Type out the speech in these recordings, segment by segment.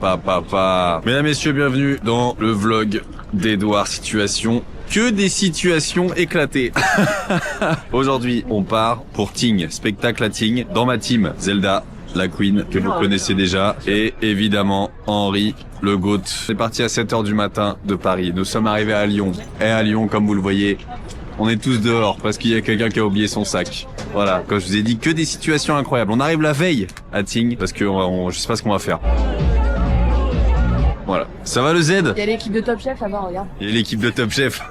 Mesdames, messieurs, bienvenue dans le vlog d'Edouard Situation. Que des situations éclatées. Aujourd'hui, on part pour Tignes, spectacle à Tignes. Dans ma team, Zelda, la Queen, que vous connaissez déjà. Et évidemment, Henri, le GOAT. C'est parti à 7h du matin de Paris. Nous sommes arrivés à Lyon. Et à Lyon, comme vous le voyez, on est tous dehors parce qu'il y a quelqu'un qui a oublié son sac. Voilà, comme je vous ai dit, que des situations incroyables. On arrive la veille à Tignes parce que je sais pas ce qu'on va faire. Voilà. Ça va le Z? Il y a l'équipe de Top Chef là-bas, regarde. Il y a l'équipe de Top Chef.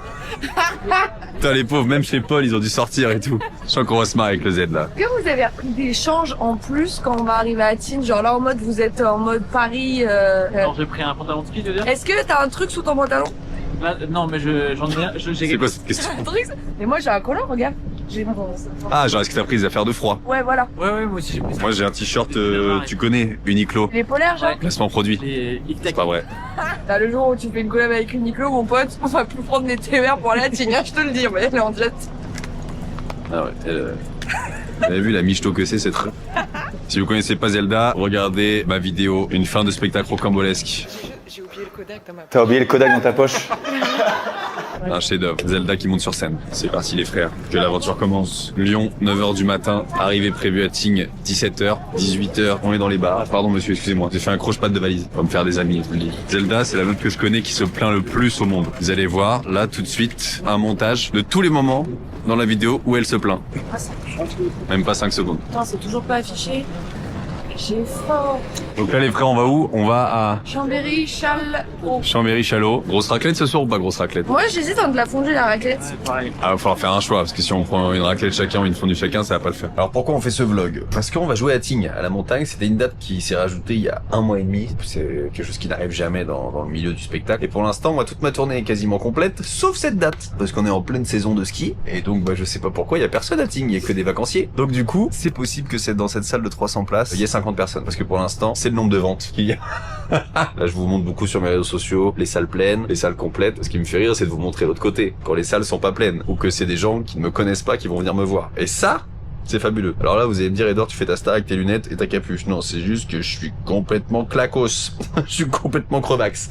Putain, les pauvres, même chez Paul, ils ont dû sortir et tout. Je sens qu'on va se marrer avec le Z là. Est-ce que vous avez repris des changes en plus quand on va arriver à Tignes? Genre là en mode vous êtes en mode Paris. Non, j'ai pris un pantalon de ski, tu veux dire? Est-ce que t'as un truc sous ton pantalon? Là, non, mais j'en ai un. C'est quoi cette question? Un truc? Mais moi j'ai un collant, regarde. J'ai mon... Ah, genre est-ce que t'as pris des affaires de froid? Ouais, voilà. Ouais, moi aussi j'ai pris ça. Moi j'ai un t-shirt, tu connais, Uniqlo. Les polaires, genre. Ouais. Placement produit. Les C'est pas vrai. T'as le jour où tu fais une collab avec Uniqlo, mon pote, on va plus prendre des TER pour aller à Tignes, je te le dis, mais elle est en jet. Ah ouais, vous avez vu la michto que c'est cette rue? Si vous connaissez pas Zelda, regardez ma vidéo, une fin de spectacle rocambolesque. J'ai oublié le Kodak dans ma... T'as oublié le Kodak dans ta poche? Un chef-d'œuvre. Zelda qui monte sur scène. C'est parti les frères, que l'aventure commence. Lyon, 9h du matin, arrivée prévue à Tignes, 17h, 18h, on est dans les bars. Pardon monsieur, excusez-moi, j'ai fait un croche-patte de valise. On va me faire des amis, je vous le dis. Zelda, c'est la meuf que je connais qui se plaint le plus au monde. Vous allez voir, là, tout de suite, un montage de tous les moments dans la vidéo où elle se plaint. Même pas 5 secondes. Putain, c'est toujours pas affiché. J'ai faim. Donc là les frères, on va où? On va à Chambéry, Châle. Oh. Chambéry-Châlot. Grosse raclette ce soir ou pas grosse raclette? Moi j'hésite entre la fondue et la raclette. C'est pareil. Ah, va falloir faire un choix, parce que si on prend une raclette chacun ou une fondue chacun, ça va pas le faire. Alors pourquoi on fait ce vlog? Parce qu'on va jouer à Tignes, à la montagne. C'était une date qui s'est rajoutée il y a 1 mois et demi. C'est quelque chose qui n'arrive jamais dans le milieu du spectacle. Et pour l'instant, moi, toute ma tournée est quasiment complète, sauf cette date. Parce qu'on est en pleine saison de ski. Et donc, je sais pas pourquoi, il y a personne à Tignes, il y a que des vacanciers. Donc du coup, c'est possible que dans cette salle de 300 places, il y ait 50 personnes. Parce que pour l'instant, c'est le nombre de ventes qu'il y a. Là, je vous montre beaucoup sur mes réseaux sociaux, les salles pleines, les salles complètes. Ce qui me fait rire, c'est de vous montrer l'autre côté, quand les salles sont pas pleines, ou que c'est des gens qui ne me connaissent pas qui vont venir me voir. Et ça, c'est fabuleux. Alors là, vous allez me dire, Edouard, tu fais ta star avec tes lunettes et ta capuche. Non, c'est juste que je suis complètement claquos. Je suis complètement crevax.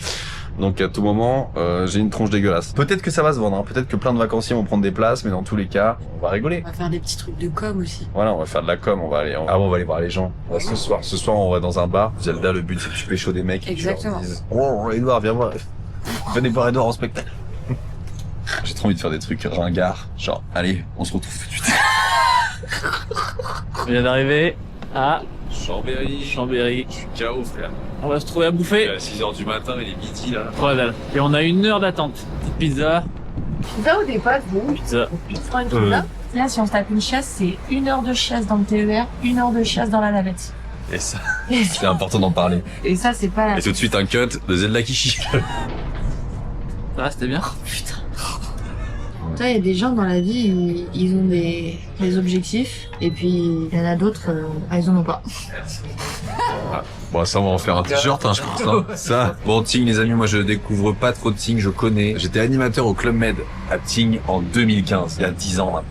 Donc à tout moment, j'ai une tronche dégueulasse. Peut-être que ça va se vendre, hein. Peut-être que plein de vacanciers vont prendre des places, mais dans tous les cas, on va rigoler. On va faire des petits trucs de com aussi. Voilà, on va faire de la com, on va aller voir les gens. Ce soir, on va dans un bar. Zelda, le but c'est que tu pécho des mecs. Exactement. Et tu leur dises, oh, Edouard, viens voir. Venez voir Edouard en spectacle. J'ai trop envie de faire des trucs ringards. Genre, allez, on se retrouve tout de suite. On vient d'arriver à Chambéry. Chambéry. Je suis KO, frère. On va se trouver à bouffer. À 6h du matin, il est midi, là. Trop la dalle. Et on a 1 heure d'attente. Petite pizza. Pizza ou des pâtes, vous? Pizza. Tu prends une pizza? Là, si on se tape une chasse, c'est 1 heure de chasse dans le TER, 1 heure de chasse dans la navette. Et ça, c'est important d'en parler. Et ça, c'est pas la... Et tout de suite, un cut de Zelda qui chie. Ça va, c'était bien. Putain. Toi, il y a des gens dans la vie, ils ont des objectifs, et puis il y en a d'autres, ils en ont pas. Bon, ça, on va en faire un t-shirt, hein, je pense. Hein. Ça. Bon, Tignes, les amis, moi, je découvre pas trop Tignes, je connais. J'étais animateur au Club Med à Tignes en 2015, il y a 10 ans, maintenant.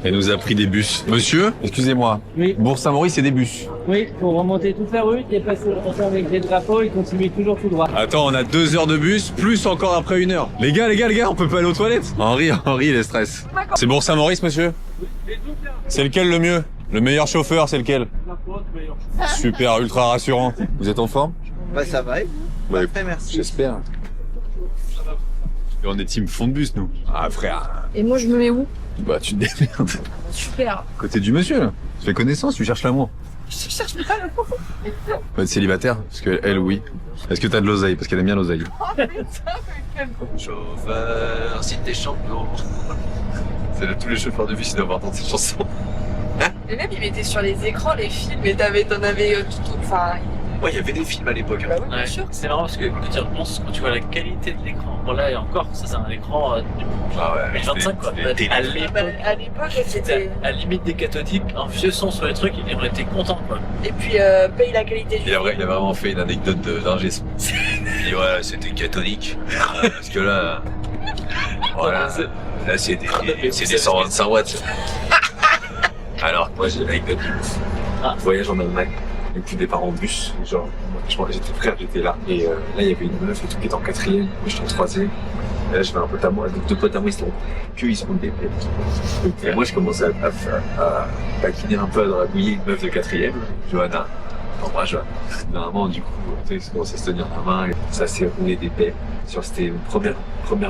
Elle nous a pris des bus. Monsieur, excusez-moi. Oui. Bourg-Saint-Maurice, c'est des bus. Oui, pour remonter toute la rue, il est passé avec des drapeaux, il continue toujours tout droit. Attends, on a 2 heures de bus, plus encore après 1 heure. Les gars, on peut pas aller aux toilettes. Henri, il est stress. C'est Bourg-Saint-Maurice, monsieur? C'est lequel le mieux? Le meilleur chauffeur, c'est lequel? Super, ultra rassurant. Vous êtes en forme? Bah ça va, et vous? Bah, Parfait, merci. J'espère. Et on est team fond de bus, nous. Ah, frère. Et moi, je me mets où? Bah, tu te démerdes. Super. Côté du monsieur, là. Tu fais connaissance, tu cherches l'amour. Je cherche pas le mot. Faut être célibataire, parce que elle, oui. Est-ce que t'as de l'oseille? Parce qu'elle aime bien l'oseille. Oh putain, mais quel... Chauffeur, si t'es champion. C'est là, tous les chauffeurs de bus, ils doivent entendre cette chanson. Mais même, ils mettaient sur les écrans les films, et t'en avais tout... Enfin... Ouais, il y avait des films à l'époque. Bah oui, bien sûr. C'est marrant parce que quand tu repenses, quand tu vois la qualité de l'écran, bon là et encore, ça c'est un écran Ah ouais, 2025 quoi. À l'époque, À l'époque, c'était... à la limite des cathodiques, un vieux son sur les trucs, et on était contents quoi. Et puis, paye la qualité du... Il a vraiment fait une anecdote d'ingé son. Il dit ouais, c'était catholique. Parce que là, voilà, là c'est des 125 watts. Alors moi j'ai l'anecdote. Ah. Voyage en Allemagne. Et puis des parents en bus, genre J'étais là. Et là, il y avait une meuf et tout qui était en 4ème. Moi, j'étais en 3ème. Et là, j'avais un pote à moi, donc 2 potes à moi, ils se rendent que ils se roulent des pelles. Et moi, je commençais à taquiner un peu, à dragouiller une meuf de 4ème, Johanna. Non, moi, Johanna. Normalement, du coup, tu sais, ils commençaient à se tenir la main et ça s'est roulé des pelles. C'était une première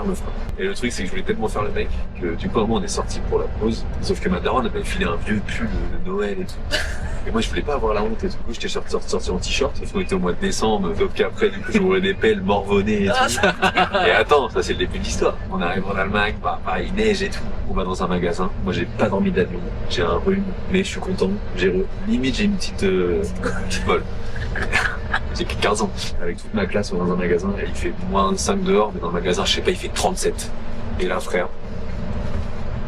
meuf, quoi. Et le truc, c'est que je voulais tellement faire le mec que du coup, à un moment, on est sorti pour la pause. Sauf que ma daronne avait filé un vieux pull de Noël et tout. Et moi, je voulais pas avoir la honte et tout. Du coup, j'étais sorti en t-shirt. Sauf qu'on était au mois de décembre. Sauf qu'après, du coup, je roulais des pelles, morvonnais et tout. Et attends, ça, c'est le début de l'histoire. On arrive en Allemagne, il neige et tout. On va dans un magasin. Moi, j'ai pas dormi de la nuit. J'ai un rhume, mais je suis content. Limite, j'ai une petite bol. J'ai 15 ans. Avec toute ma classe, on va dans un magasin. Et il fait moins 5 dehors, mais dans le magasin, je sais pas, il fait 37. Et là, frère,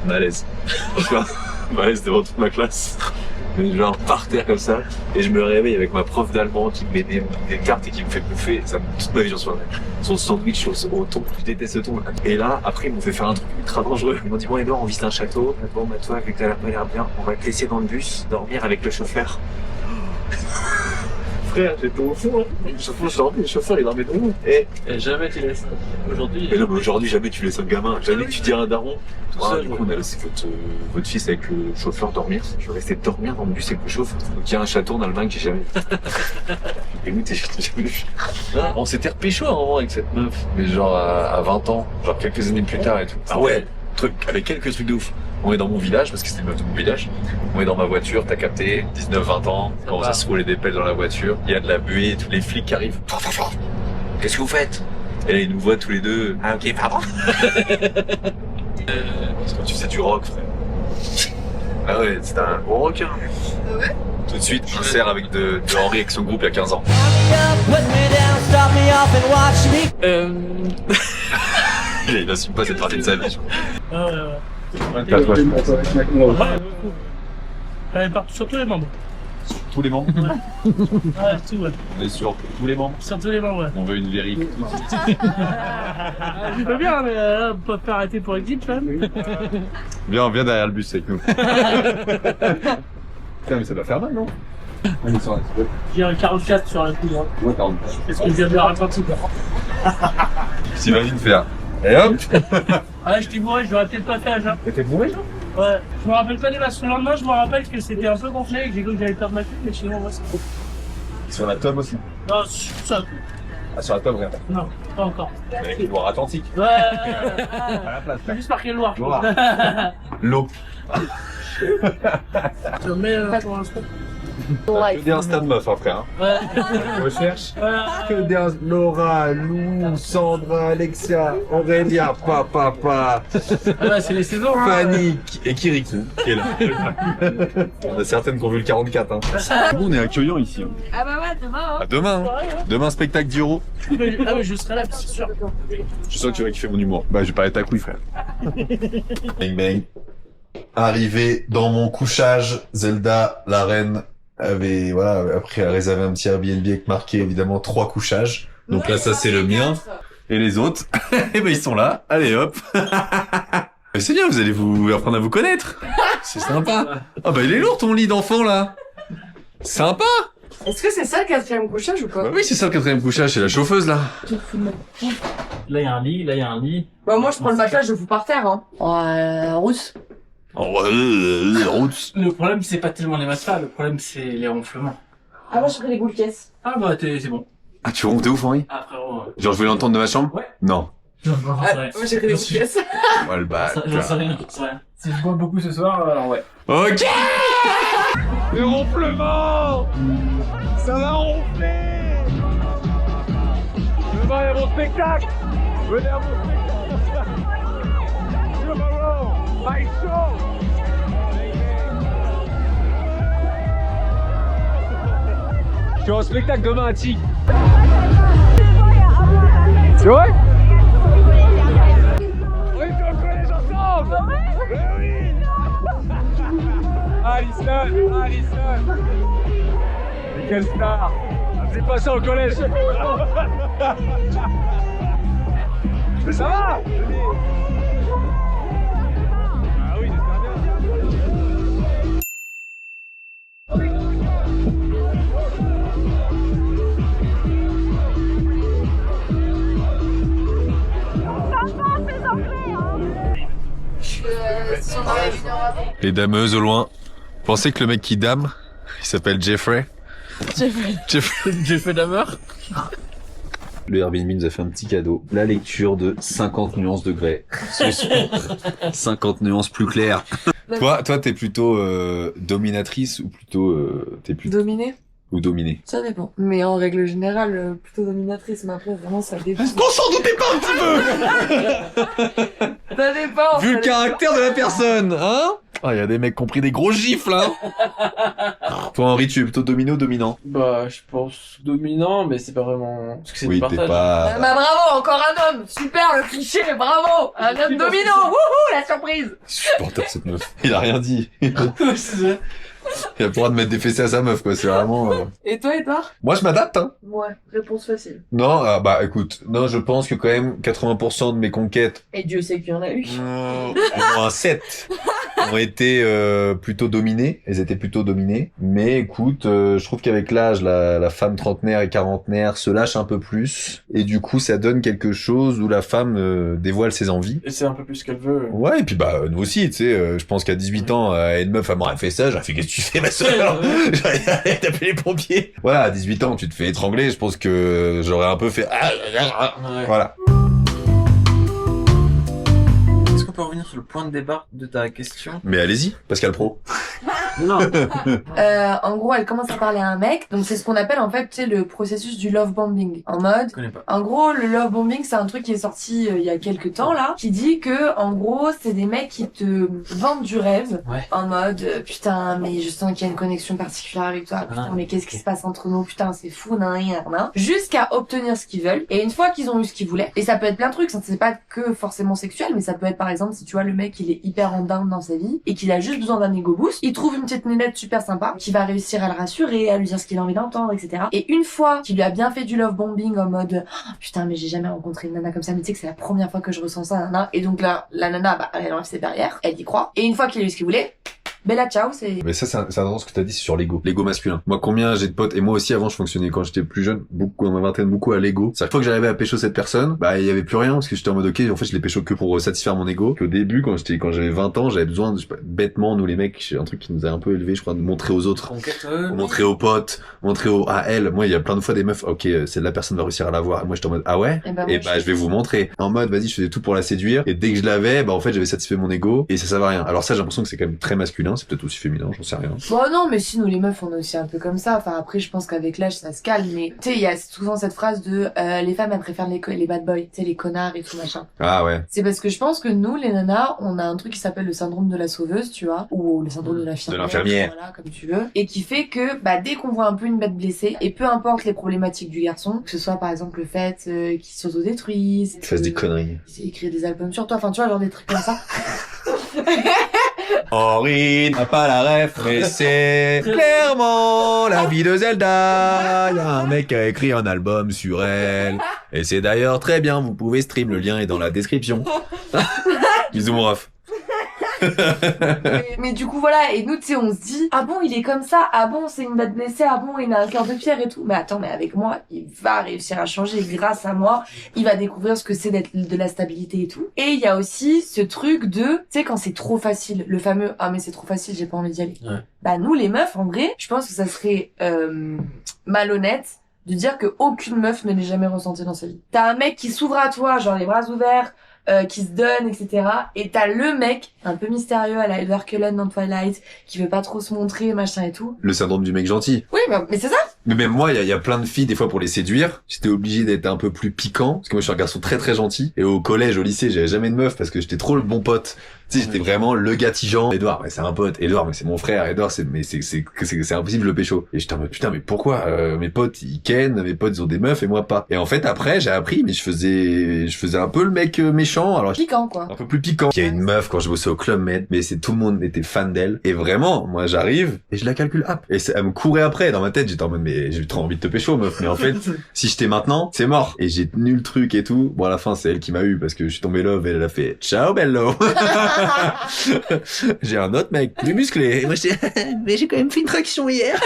malaise. Malaise devant toute ma classe. Genre par terre comme ça, et je me réveille avec ma prof d'allemand qui me met des cartes et qui me fait bouffer. Ça, toute ma vie, j'en suis son sandwich au thon, je déteste ce thon. Et là, après, ils m'ont fait faire un truc ultra dangereux. Ils m'ont dit, bon, Edouard, on visite un château. Bon, bah, toi, vu que t'as pas l'air bien, on va te laisser dans le bus, dormir avec le chauffeur. Frère, j'étais au fond, hein. Le chauffeur, il dormait de nous. Et jamais tu laisses. Aujourd'hui. Mais non, mais aujourd'hui, jamais tu laisses un gamin. Jamais tu dis à un daron. Tout ça, du coup, on a laissé votre fils avec le chauffeur dormir. Je vais rester dormir dans le bus avec le chauffeur. Donc, il y a un château en Allemagne que j'ai jamais vu. Et nous, j'ai jamais vu. On s'était repécho à un moment avec cette meuf. Mais genre, à 20 ans. Genre, quelques années plus tard et tout. Ah ouais, avec quelques trucs de ouf. On est dans mon village, parce que c'était une meuf de mon village. On est dans ma voiture, t'as capté, 19-20 ans, on commence à se rouler des pelles dans la voiture. Il y a de la buée, tous les flics qui arrivent. Qu'est-ce que vous faites? Et là, ils nous voient tous les deux. Ah ok, pardon. Parce que tu faisais du rock, frère. Ah ouais, c'était un gros rocker. Ah ouais? Tout de suite, insère avec de Henri avec son groupe il y a 15 ans. Il assume pas cette partie de sa vie. Elle part sur tous les membres. Tous les membres? Ouais, tout, ouais. On est sur tous les membres? Sur tous les membres, ouais. On veut une vérif. Je peux bien, mais là, on peut pas faire arrêter pour exit, quand même. Viens derrière le bus avec nous. Putain, mais ça doit faire mal, non? J'ai un 44 sur la couille. Ouais, 44. Qu'est-ce que je viens de raconter, quoi? T'imagines faire. Et hop! Ouais, je t'ai bourré, je l'aurais peut-être pas fait à jeun. T'étais bourré, genre? Ouais. Je me rappelle pas des masses. Le lendemain, je me rappelle que c'était un peu gonflé et que j'ai cru que j'allais perdre ma couille, mais sinon, moi, c'est trop. Sur la tome aussi? Non, sur ça. Ah, sur la tome, rien. Non, pas encore. Avec le Loire-Atlantique. Ouais. À la place. J'ai juste marqué le Loire. Loire. L'eau. Tu mets pour l'instant. Que des Insta de meuf, hein, frère. Ouais. Recherche. Que des Laura, Lou, Sandra, Alexia, Aurélia, papa, Ah ouais, c'est les saisons. Hein. Fanny Et Kirikou, qui est là. On a certaines qui ont vu le 44. Hein. Nous, on est accueillants ici. Hein. Ah bah ouais, demain, hein. À demain. Hein. Demain, spectacle d'Iro. Ah mais je serai là, c'est sûr. Je sens que tu vas kiffer mon humour. Bah, je vais pas être ta couille, frère. Bang bang. Arrivé dans mon couchage, Zelda, la reine, avait, voilà, après elle réservé un petit Airbnb avec marqué évidemment 3 couchages. Donc là, ça c'est le mien. Et les autres, eh ben ils sont là. Allez hop. Mais c'est bien, vous allez vous apprendre à vous connaître. C'est sympa. Ah bah il est lourd ton lit d'enfant là. Sympa. Est-ce que c'est ça le 4e couchage ou pas? Bah oui, c'est ça le 4e couchage, c'est la chauffeuse là. Là, il y a un lit, là, il y a un lit. Bah moi je prends le matelas, je le fous par terre, hein. Rousse. Oh, route. Le problème, c'est pas tellement les matelas, le problème, c'est les ronflements. Ah moi je ferai les boules caisses. Ah bah, c'est bon. Ah, tu ronfles de ouf, Henri? Ah, frérot. Genre, je voulais l'entendre de ma chambre? Ouais. Non. J'en sais Moi j'ai fait les boules caisses. Oh, le bâtard. J'en sais rien, j'en sais rien. Si je bois beaucoup ce soir, alors ouais. Ok! Le ronflement. Ça va ronfler. Venez à mon spectacle. Venez à mon spectacle. My show. Je suis en spectacle demain à Tigre. C'est vrai? On est au collège ensemble. Oui. Alison. Mais quelle star. C'est pas ça au collège. Mais ça va. Ah oui, j'espère bien. Les dameuses au loin. Pensez que le mec qui dame, il s'appelle Jeffrey. Jeffrey Dahmer. Le Airbnb nous a fait un petit cadeau. La lecture de 50 nuances de grès. 50 nuances plus claires. Toi, t'es plutôt dominatrice ou t'es plutôt Dominée? ou dominée? Ça dépend. Mais en règle générale, plutôt dominatrice, mais après, vraiment, ça dépend. On s'en doutait pas un petit peu. Ça dépend. Vu le caractère de la personne, hein? Ah, il y a des mecs qui ont pris des gros gifles, hein. Toi, Henri, tu es plutôt dominé ou dominant? Bah, je pense dominant, mais c'est pas vraiment. Parce que c'est Oui, du t'es partage. pas... Bah bravo, encore un homme. Super, le cliché, bravo. Un homme dominant. Wouhou, la surprise. Supportable cette meuf. Il a rien dit. Ouais, c'est ça. Il a le droit de mettre des fessées à sa meuf, quoi. C'est vraiment... Et toi, Moi, je m'adapte, hein. Ouais, réponse facile. Non, bah écoute, non, je pense que quand même 80% de mes conquêtes, Et Dieu sait qu'il y en a eu. au moins 7, ont été plutôt dominées. Elles étaient plutôt dominées. Mais écoute, je trouve qu'avec l'âge, la femme trentenaire et quarantenaire se lâche un peu plus. Et du coup, ça donne quelque chose où la femme dévoile ses envies. Et c'est un peu plus ce qu'elle veut. Ouais, et puis bah nous aussi, tu sais, je pense qu'à 18 ans, une meuf, elle m'aurait fait ça, j'aurais fait qu'est-ce que tu fais ma sœur? J'aurais t'appeler les pompiers. Voilà, à 18 ans, tu te fais étrangler, je pense que j'aurais un peu fait Ouais. voilà. Est-ce qu'on peut revenir sur le point de départ de ta question? Mais allez-y, Pascal Pro. Non. En gros, elle commence à parler à un mec. Donc, c'est ce qu'on appelle, en fait, tu sais, le processus du love bombing. En mode, Je connais pas. en gros, le love bombing, c'est un truc qui est sorti il y a quelques temps, là, qui dit que, en gros, c'est des mecs qui te vendent du rêve. Ouais. En mode, putain, mais je sens qu'il y a une connexion particulière avec toi. Putain, Ah, mais qu'est-ce qui se passe entre nous? Putain, c'est fou, nan. Jusqu'à obtenir ce qu'ils veulent. Et une fois qu'ils ont eu ce qu'ils voulaient, et ça peut être plein de trucs, ça, c'est pas que forcément sexuel, mais ça peut être, par exemple, si tu vois, le mec, il est hyper en down dans sa vie, et qu'il a juste besoin d'un ego boost, il trouve une petite nénette super sympa, qui va réussir à le rassurer, à lui dire ce qu'il a envie d'entendre, etc. Et une fois qu'il lui a bien fait du love bombing en mode, oh, putain, mais j'ai jamais rencontré une nana comme ça, mais tu sais que c'est la première fois que je ressens ça, nana. Et donc là, la nana, bah, elle enlève ses barrières, elle y croit. Et une fois qu'il a eu ce qu'il voulait, bella ciao, c'est... Mais ça, c'est intéressant ce que t'as dit sur l'ego. L'ego masculin. Moi, combien j'ai de potes, et moi aussi, avant, je fonctionnais quand j'étais plus jeune, beaucoup, dans ma vingtaine, beaucoup à l'ego. Chaque fois que j'arrivais à pécho cette personne, bah, il y avait plus rien, parce que j'étais en mode, ok, en fait, je l'ai pécho que pour satisfaire mon ego. Qu'au début, quand j'avais 20 ans, j'avais besoin de, je sais pas, bêtement, nous les mecs, un truc qui nous a un peu élevés, je crois, de montrer aux autres. Montrer aux potes, à elle. Moi, il y a plein de fois des meufs, ok, c'est la personne va réussir à l'avoir. Et moi, j'étais en mode, ah ouais? Et bah, Et bah, je vais vous montrer. En mode, vas-y, je faisais tout pour la séduire. Et dès que je l'avais, bah, en fait, j'avais satisfait mon ego. Et ça servait à rien. Alors ça, j'ai l'impression que c'est quand même très masculin. C'est peut-être aussi féminin, j'en sais rien. Bon non, mais si nous les meufs on est aussi un peu comme ça. Enfin après je pense qu'avec l'âge ça se calme. Mais tu sais il y a souvent cette phrase de les femmes elles préfèrent les bad boys, tu sais les connards et tout machin. Ah ouais. C'est parce que je pense que nous les nanas on a un truc qui s'appelle le syndrome de la sauveuse, tu vois, ou le syndrome de l'infirmière. Voilà comme tu veux. Et qui fait que bah dès qu'on voit un peu une bête blessée et peu importe les problématiques du garçon, que ce soit par exemple le fait qu'il s'autodétruise, Qu'il fasse des conneries. qu'il écrit des albums sur toi, enfin tu vois genre des trucs comme ça. Henri n'a pas la ref, mais c'est clairement la vie de Zelda. Il y a un mec qui a écrit un album sur elle. Et c'est d'ailleurs très bien, vous pouvez stream, le lien est dans la description. Bisous mon ref. mais du coup voilà, et nous tu sais on se dit ah bon il est comme ça, ah bon c'est une bête blessée, ah bon il a un cœur de pierre et tout, mais attends mais avec moi il va réussir à changer, grâce à moi il va découvrir ce que c'est d'être de la stabilité et tout. Et il y a aussi ce truc de tu sais quand c'est trop facile, le fameux ah mais c'est trop facile j'ai pas envie d'y aller. Ouais. Bah nous les meufs en vrai je pense que ça serait malhonnête de dire que aucune meuf ne l'ait jamais ressenti dans sa vie. T'as un mec qui s'ouvre à toi genre les bras ouverts, qui se donne, etc. Et t'as le mec, un peu mystérieux à la Edward Cullen dans Twilight, qui veut pas trop se montrer, machin et tout. Le syndrome du mec gentil. Oui, mais c'est ça. Mais même moi, il y a plein de filles, des fois, pour les séduire, j'étais obligé d'être un peu plus piquant, parce que moi, je suis un garçon très très gentil. Et au collège, au lycée, j'avais jamais de meuf, parce que j'étais trop le bon pote. Tu sais, j'étais vraiment le gâtigeant. Edouard, mais c'est un pote. Edouard, mais c'est mon frère. Edouard, c'est impossible de le pécho. Et j'étais en mode, putain, mais pourquoi, mes potes, ils ken, mes potes, ils ont des meufs, et moi pas. Et en fait, après, j'ai appris, mais je faisais un peu le mec méchant, alors. Piquant, quoi. Un peu plus piquant. Il y a une meuf, quand je bossais au Club Med, mais tout le monde était fan d'elle. Et vraiment, moi, j'arrive, et je la calcule, hop. Et elle me courait après, dans ma tête, j'étais en mode, mais j'ai trop envie de te pécho, meuf. Mais en fait, si j'étais maintenant, c'est mort. Et j'ai tenu le truc et tout. Bon, à la fin, c'est elle qui m'a eu parce que je suis tombé love et elle a fait ciao bello. J'ai un autre mec plus musclé. Et moi, mais j'ai quand même fait une traction hier.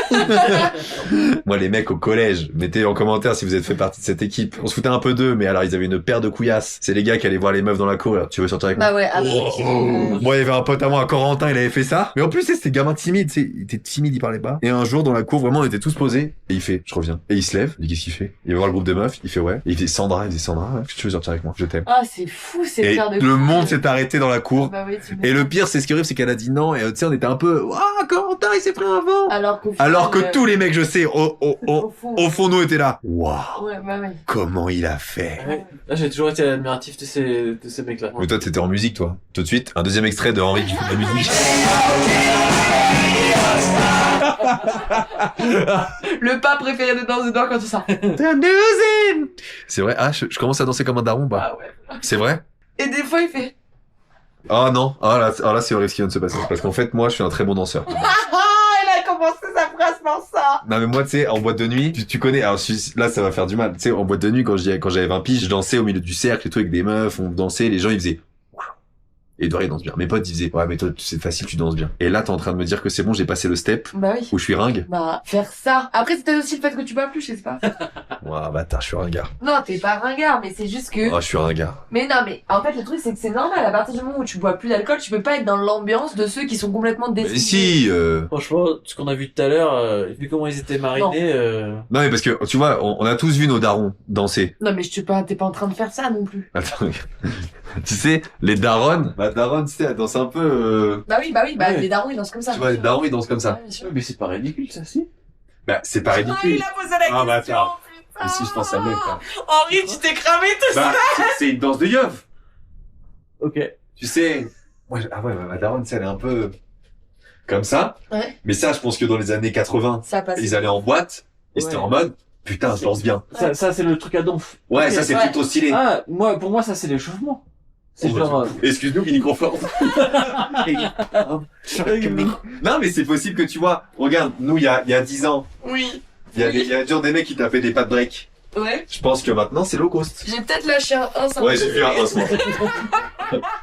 Moi, les mecs au collège, mettez en commentaire si vous êtes fait partie de cette équipe. On se foutait un peu d'eux, mais alors ils avaient une paire de couillasses. C'est les gars qui allaient voir les meufs dans la cour. Tu veux sortir avec moi? Bah ouais, après. Moi, il y avait un pote à moi, Corentin, il avait fait ça. Mais en plus, c'était gamin timide, tu sais. Il était timide, il parlait pas. Et un jour, dans la cour, vraiment, on était tous posés. Et il fait, je reviens. Et il se lève. Il dit, qu'est-ce qu'il fait? Il va voir le groupe de meufs. Il fait, ouais. Et il fait, Sandra. Il dit, Sandra, ouais. Est-ce que tu veux sortir avec moi? Je t'aime. Ah, c'est fou, ces Et paires de le monde s'est arrêté dans la cour. Bah oui, tu Et le pire, c'est ce qui arrive, c'est qu'elle a dit non. Et tu sais, on était un peu, ah, Corentin, il s'est pris un vent. Alors que tous les mecs, je sais, au fond, nous, étaient là. Waouh. Ouais, bah ouais. Comment il a fait? Ouais. Là, j'ai toujours été admiratif de ces mecs-là. Mais toi, t'étais en musique, toi. Tout de suite, un deuxième extrait de Henri qui fait de la musique. Le pas préféré de Danse dedans quand tu sors. C'est vrai? Ah, je commence à danser comme un daron, bah. Ah ouais. C'est vrai? Et des fois, il fait. Oh non. Ah là, c'est horrible ce qui vient de se passer. Parce qu'en fait, moi, je suis un très bon danseur. Ah, il a commencé sa phrase par ça. Non, mais moi, tu sais, en boîte de nuit, tu connais, alors, là, ça va faire du mal. Tu sais, en boîte de nuit, quand j'avais 20 piges, je dansais au milieu du cercle et tout avec des meufs, on dansait, les gens, ils faisaient, et Doré danse bien. Mes potes, ils disaient, ouais, mais toi, c'est facile, tu danses bien. Et là, t'es en train de me dire que c'est bon, j'ai passé le step. Bah oui. Où je suis ringue. Bah, faire ça. Après, c'est peut-être aussi le fait que tu bois plus, je sais pas. Ouah, bâtard, je suis ringard. Non, t'es pas ringard, mais c'est juste que... Oh, je suis ringard. Mais non, mais en fait, le truc, c'est que c'est normal. À partir du moment où tu bois plus d'alcool, tu peux pas être dans l'ambiance de ceux qui sont complètement Mais décidés. si, Franchement, ce qu'on a vu tout à l'heure, vu comment ils étaient marinés, Non, mais parce que, tu vois, on a tous vu nos darons danser. Non, mais t'es pas en train de faire ça non plus. Attends, tu sais, les darons, ma daronne, tu sais, elle danse un peu, Bah oui, Ouais. les darons, ils dansent comme ça. tu vois, les darons, ils dansent comme ça. Ouais, bien sûr. mais c'est pas ridicule, ça, si. Bah, c'est pas ridicule. a posé la Ah, bah, question, attends. putain. Mais si, je pense à mec, là. Henri, tu t'es cramé tout Bah, c'est une danse de yeuf. Ok. Tu sais, moi, ah ouais, ma daronne, tu sais, elle est un peu comme ça. Ouais. Mais ça, je pense que dans les années 80, ça passe. ils allaient en boîte, et c'était Ouais. en mode, putain, je danse bien. Ça, c'est le truc à donf. Ouais, Ok. ça, c'est Ouais. plutôt stylé. Ah, pour moi, ça, c'est l'échauffement. C'est Oh, genre... Excuse-nous, Mini Confort. Non, mais c'est possible que tu vois, regarde, nous, il y a 10 ans, Oui. il y a genre des mecs qui tapaient des pas de break. Ouais. Je pense que maintenant, c'est low cost. J'ai peut-être lâché un 1, ça Ouais, j'ai vu un os, moi.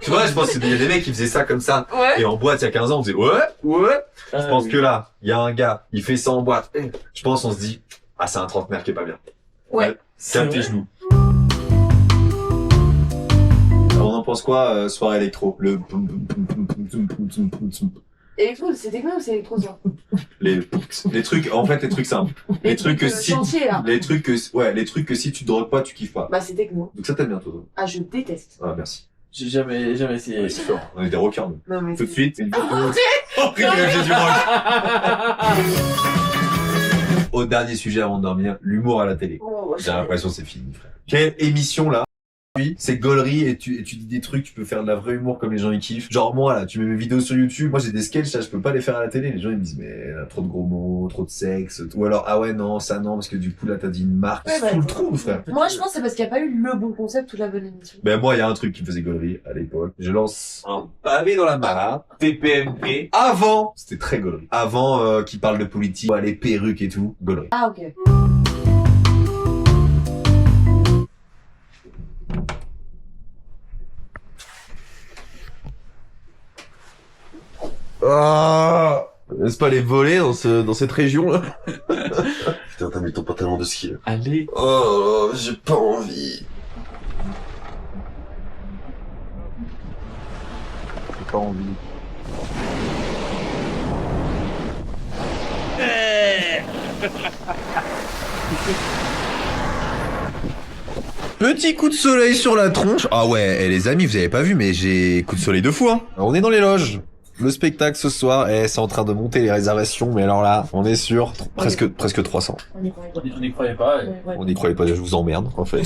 Tu vois, je pense qu'il y a des mecs qui faisaient ça comme ça. Ouais. Et en boîte, il y a 15 ans, on faisait ouais. Je pense que là, il y a un gars, il fait ça en boîte. Je pense, on se dit, ah, c'est un trentenaire qui est pas bien. Ouais. Calme tes genoux. Alors, on en pense quoi, soirée électro? Le Électro, c'est techno ou c'est électro ça? les trucs, en fait, les trucs simples. Les trucs que si, chantier, là. les trucs que si tu te drogues pas, tu kiffes pas. Bah, c'est techno. Donc ça t'aime bien, toi. Ah, je déteste. Ah, merci. J'ai jamais essayé. Ouais, c'est fort. On est des rockers, nous. Non, mais Tout de suite. Oh, privilège du rock. Au dernier sujet avant de dormir, l'humour à la télé. Oh, J'ai l'impression que c'est fini, frère. Quelle émission, là? Oui, c'est gaulerie et tu dis des trucs, tu peux faire de la vraie humour comme les gens ils kiffent. Genre moi là, tu mets mes vidéos sur YouTube, moi j'ai des sketchs là, je peux pas les faire à la télé. Les gens ils me disent mais elle a trop de gros mots, trop de sexe, ou alors ah ouais non, ça non parce que du coup là t'as dit une marque, Ouais, c'est bah, tout le trou frère. Moi, je pense que c'est parce qu'il n'y a pas eu le bon concept ou la bonne émission. Ben moi il y a un truc qui me faisait gaulerie à l'époque. Je lance un pavé dans la mare, TPMP. Avant, c'était très gaulerie. Avant qu'ils parlent de politique, les perruques et tout, gaulerie. Ah, ok. Ah, n'est-ce pas les volets dans cette région là? Putain, t'as mis ton pantalon de ski là. Allez. Oh, j'ai pas envie. J'ai pas envie. Petit coup de soleil sur la tronche. Ah ouais, les amis, vous avez pas vu, mais j'ai coup de soleil de fou, hein. On est dans les loges. Le spectacle ce soir, c'est en train de monter les réservations, mais alors là, on est sur presque 300. On y croyait pas. On n'y croyait pas. Ouais. On n'y croyait pas, je vous emmerde, en fait.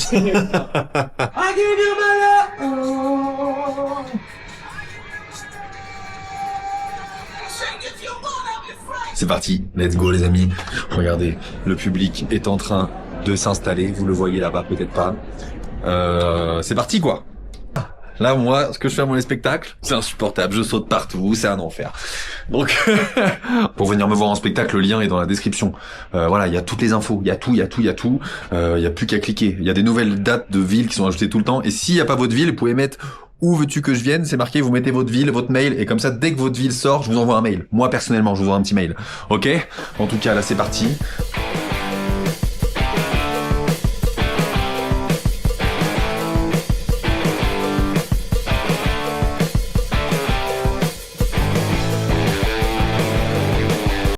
C'est parti, let's go les amis. Regardez, le public est en train de s'installer, vous le voyez là-bas, peut-être pas. C'est parti quoi. Là, moi, ce que je fais à mon spectacle, c'est insupportable. Je saute partout, c'est un enfer. Donc, pour venir me voir en spectacle, le lien est dans la description. Voilà, il y a toutes les infos, il y a tout. Il y a plus qu'à cliquer. Il y a des nouvelles dates de villes qui sont ajoutées tout le temps. Et s'il n'y a pas votre ville, vous pouvez mettre où veux-tu que je vienne, c'est marqué, vous mettez votre ville, votre mail, et comme ça, dès que votre ville sort, je vous envoie un mail. Moi, personnellement, je vous envoie un petit mail. Ok? En tout cas, là, c'est parti.